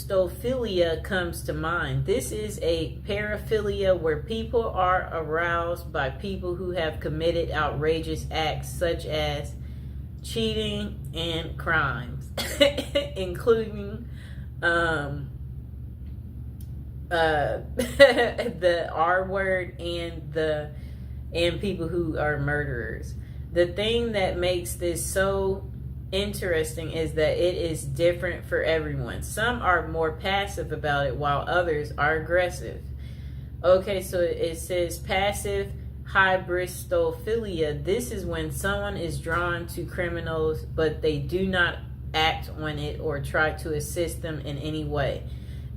hybristophilia comes to mind. This is a paraphilia where people are aroused by people who have committed outrageous acts such as cheating and crimes, including the R word and people who are murderers. The thing that makes this so interesting is that it is different for everyone. Some are more passive about it while others are aggressive. Okay, so it says passive hybristophilia. This is when someone is drawn to criminals but they do not act on it or try to assist them in any way.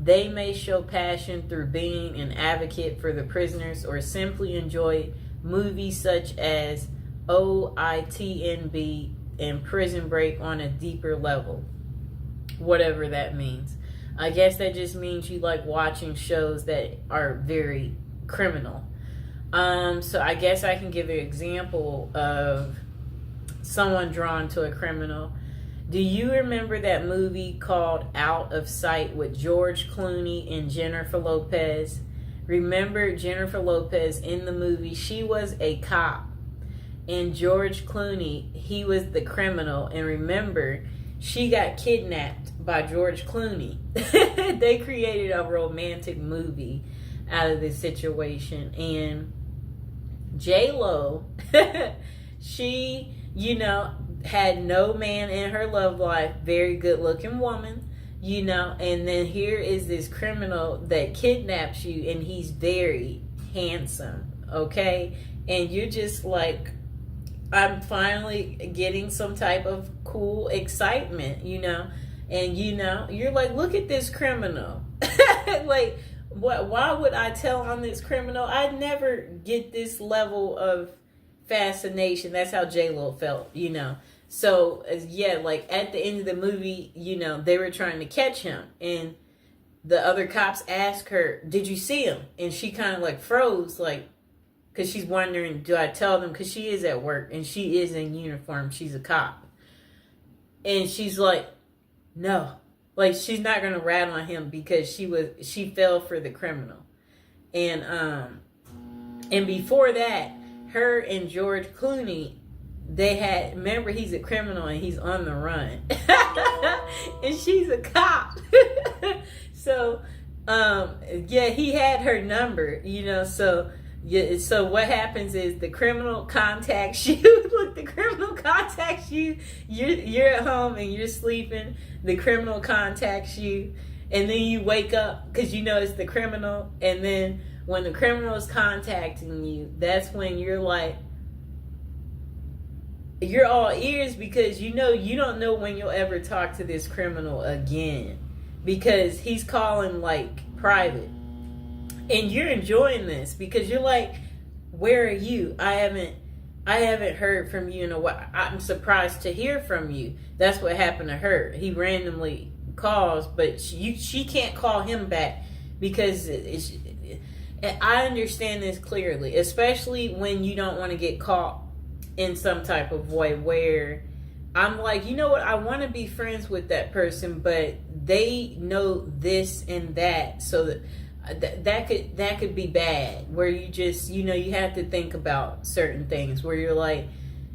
They may show passion through being an advocate for the prisoners or simply enjoy movies such as OITNB and Prison Break on a deeper level. Whatever that means. I guess that just means you like watching shows that are very criminal. So I guess I can give an example of someone drawn to a criminal. Do you remember that movie called Out of Sight with George Clooney and Jennifer Lopez? Remember Jennifer Lopez in the movie? She was a cop. And George Clooney, he was the criminal. And remember, she got kidnapped by George Clooney. They created a romantic movie out of this situation. And J-Lo, she, had no man in her love life. Very good looking woman, And then here is this criminal that kidnaps you. And he's very handsome, okay? And you're just like, I'm finally getting some type of cool excitement, and you're like, look at this criminal. Like, why would I tell on this criminal? I never get this level of fascination. That's how J-Lo felt, So yeah, like at the end of the movie, they were trying to catch him, and the other cops asked her, "Did you see him?" And she kind of like froze, like, because she's wondering, do I tell them? Because she is at work and she is in uniform. She's a cop. And she's like, no. Like, she's not going to rat on him because she fell for the criminal. And before that, her and George Clooney, remember, he's a criminal and he's on the run. And she's a cop. So, he had her number, so... Yeah, so what happens is the criminal contacts you. Look, the criminal contacts you. You're at home and you're sleeping. The criminal contacts you, and then you wake up because it's the criminal. And then when the criminal is contacting you, that's when you're like, you're all ears because you don't know when you'll ever talk to this criminal again because he's calling like private. And you're enjoying this because you're like, where are you? I haven't heard from you in a while. I'm surprised to hear from you. That's what happened to her. He randomly calls, but she can't call him back because I understand this clearly, especially when you don't want to get caught in some type of way where I'm like, you know what? I want to be friends with that person, but they know this and that, so that could be bad, where you just you have to think about certain things where you're like,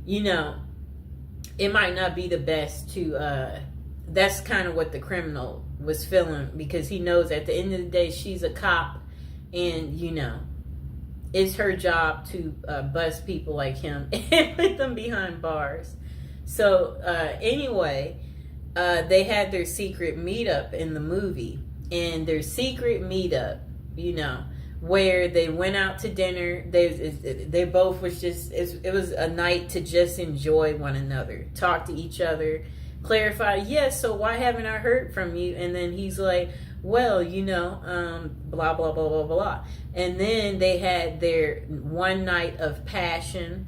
it might not be the best to that's kind of what the criminal was feeling because he knows at the end of the day she's a cop and it's her job to bust people like him and put them behind bars. So anyway, they had their secret meetup in the movie. And their secret meetup, where they went out to dinner. They both was just, it was a night to just enjoy one another, talk to each other, clarify, yes, so why haven't I heard from you? And then he's like, well, blah, blah, blah, blah, blah. And then they had their one night of passion.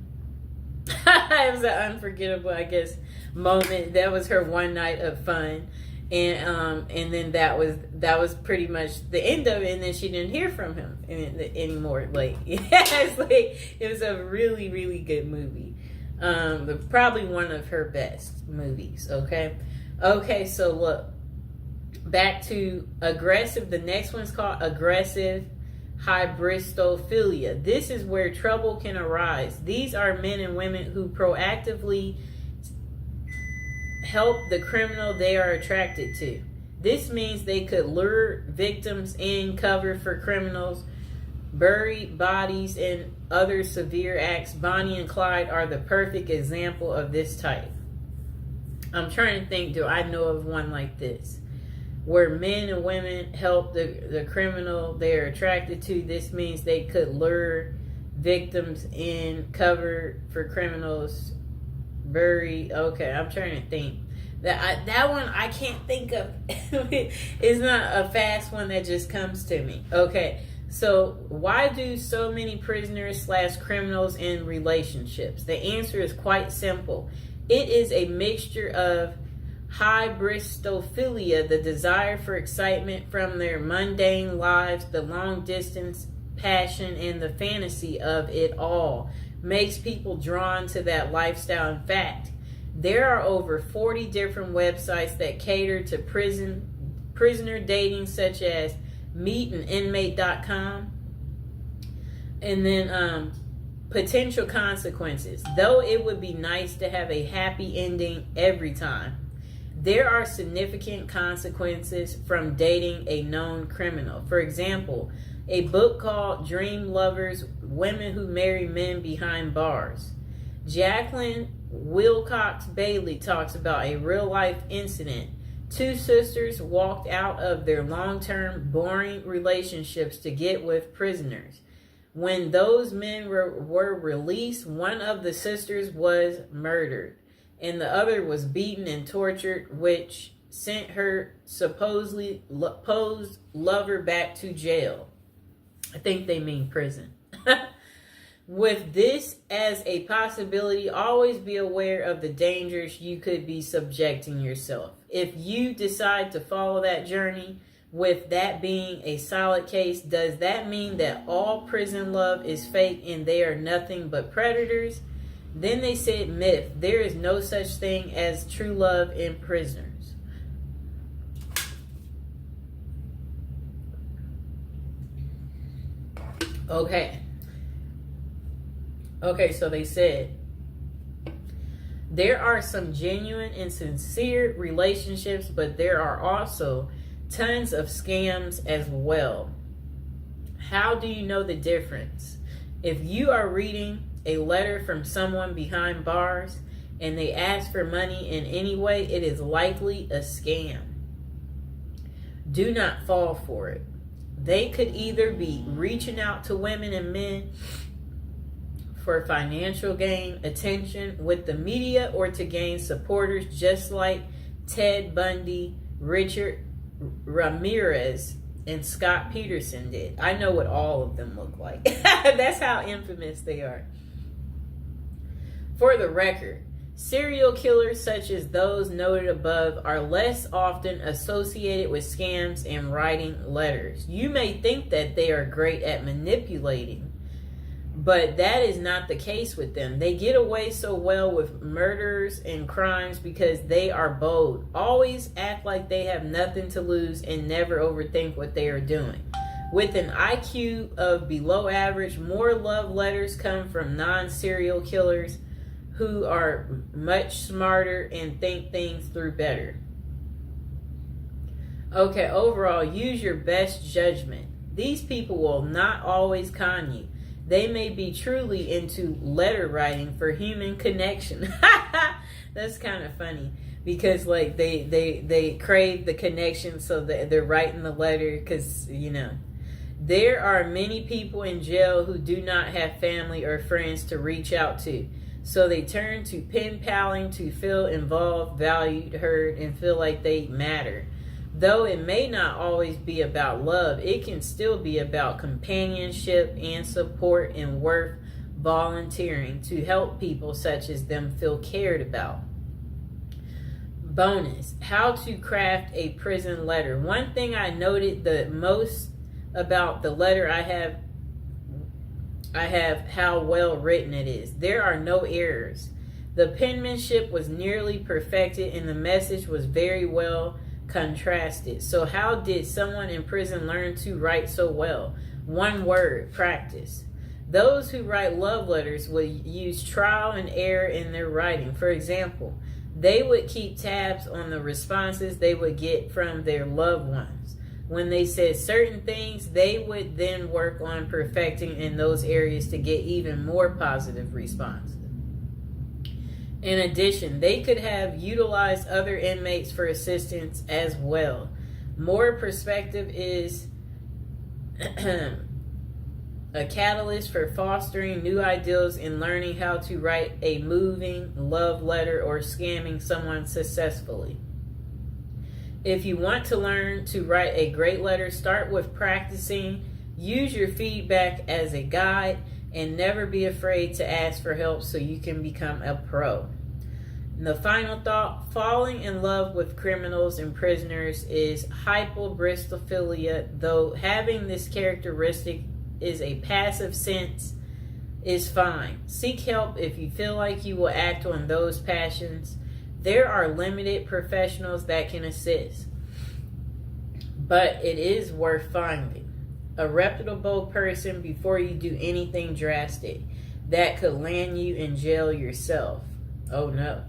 It was an unforgettable, I guess, moment. That was her one night of fun. And then that was pretty much the end of it, and then she didn't hear from him anymore. Like, it's like, it was a really, really good movie. Probably one of her best movies. Okay, so look, Back to aggressive. The next one's called aggressive hybristophilia. This is where trouble can arise. These are men and women who proactively help the criminal they are attracted to. This means they could lure victims in, cover for criminals, bury bodies, and other severe acts. Bonnie and Clyde are the perfect example of this type. I'm trying to think, do I know of one like this? Where men and women help the criminal they're attracted to. This means they could lure victims in, cover for criminals, bury. Okay, I'm trying to think. That one I can't think of. It's not a fast one that just comes to me. Okay, so why do so many prisoners / criminals in relationships? The answer is quite simple. It is a mixture of hybristophilia, the desire for excitement from their mundane lives, the long distance passion, and the fantasy of it all makes people drawn to that lifestyle. In fact, there are over 40 different websites that cater to prisoner dating, such as meetaninmate.com. And then potential consequences. Though it would be nice to have a happy ending every time, there are significant consequences from dating a known criminal. For example, a book called Dream Lovers: Women Who Marry Men Behind Bars. Jacqueline Wilcox Bailey talks about a real-life incident. Two sisters walked out of their long-term, boring relationships to get with prisoners. When those men were released, one of the sisters was murdered, and the other was beaten and tortured, which sent her supposedly posed lover back to jail. I think they mean prison. With this as a possibility, always be aware of the dangers you could be subjecting yourself. If you decide to follow that journey, with that being a solid case, does that mean that all prison love is fake and they are nothing but predators? Then they said myth. There is no such thing as true love in prisoners. Okay, so they said there are some genuine and sincere relationships, but there are also tons of scams as well. How do you know the difference? If you are reading a letter from someone behind bars and they ask for money in any way, it is likely a scam. Do not fall for it. They could either be reaching out to women and men for financial gain, attention with the media, or to gain supporters, just like Ted Bundy, Richard Ramirez, and Scott Peterson did. I know what all of them look like. That's how infamous they are. For the record, serial killers such as those noted above are less often associated with scams and writing letters. You may think that they are great at manipulating, but that is not the case with them. They get away so well with murders and crimes because they are bold, always act like they have nothing to lose, and never overthink what they are doing. With an IQ of below average, more love letters come from non-serial killers who are much smarter and think things through better. Okay, overall, use your best judgment. These people will not always con you. They may be truly into letter writing for human connection. That's kind of funny because like they crave the connection, so they're writing the letter because, you know, there are many people in jail who do not have family or friends to reach out to. So they turn to pen paling to feel involved, valued, heard, and feel like they matter. Though it may not always be about love, it can still be about companionship and support, and worth volunteering to help people such as them feel cared about. Bonus: how to craft a prison letter. One thing I noted the most about the letter I have how well written it is. There are no errors. The penmanship was nearly perfected and the message was very well contrasted. So how did someone in prison learn to write so well? One word: practice. Those who write love letters would use trial and error in their writing. For example, they would keep tabs on the responses they would get from their loved ones. When they said certain things, they would then work on perfecting in those areas to get even more positive responses. In addition, they could have utilized other inmates for assistance as well. More perspective is a catalyst for fostering new ideals in learning how to write a moving love letter or scamming someone successfully. If you want to learn to write a great letter, start with practicing. Use your feedback as a guide and never be afraid to ask for help so you can become a pro. And the final thought: falling in love with criminals and prisoners is hyperbristophilia. Though having this characteristic is a passive sense, is fine. Seek help if you feel like you will act on those passions. There are limited professionals that can assist, but it is worth finding a reputable person before you do anything drastic that could land you in jail yourself. Oh no.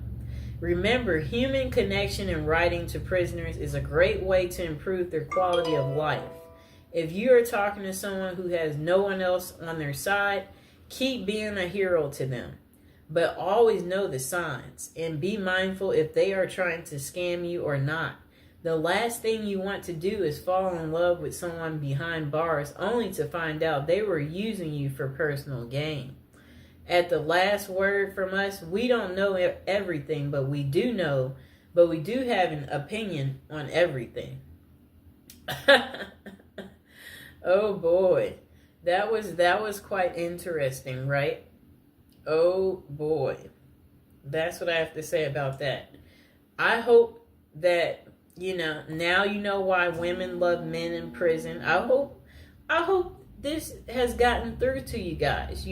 Remember, human connection and writing to prisoners is a great way to improve their quality of life. If you are talking to someone who has no one else on their side, keep being a hero to them. But always know the signs and be mindful if they are trying to scam you or not. The last thing you want to do is fall in love with someone behind bars only to find out they were using you for personal gain. At the last word from us, we don't know everything, but we do have an opinion on everything. Oh boy. That was quite interesting, right? Oh boy. That's what I have to say about that. I hope that, now you know why women love men in prison. I hope this has gotten through to you guys.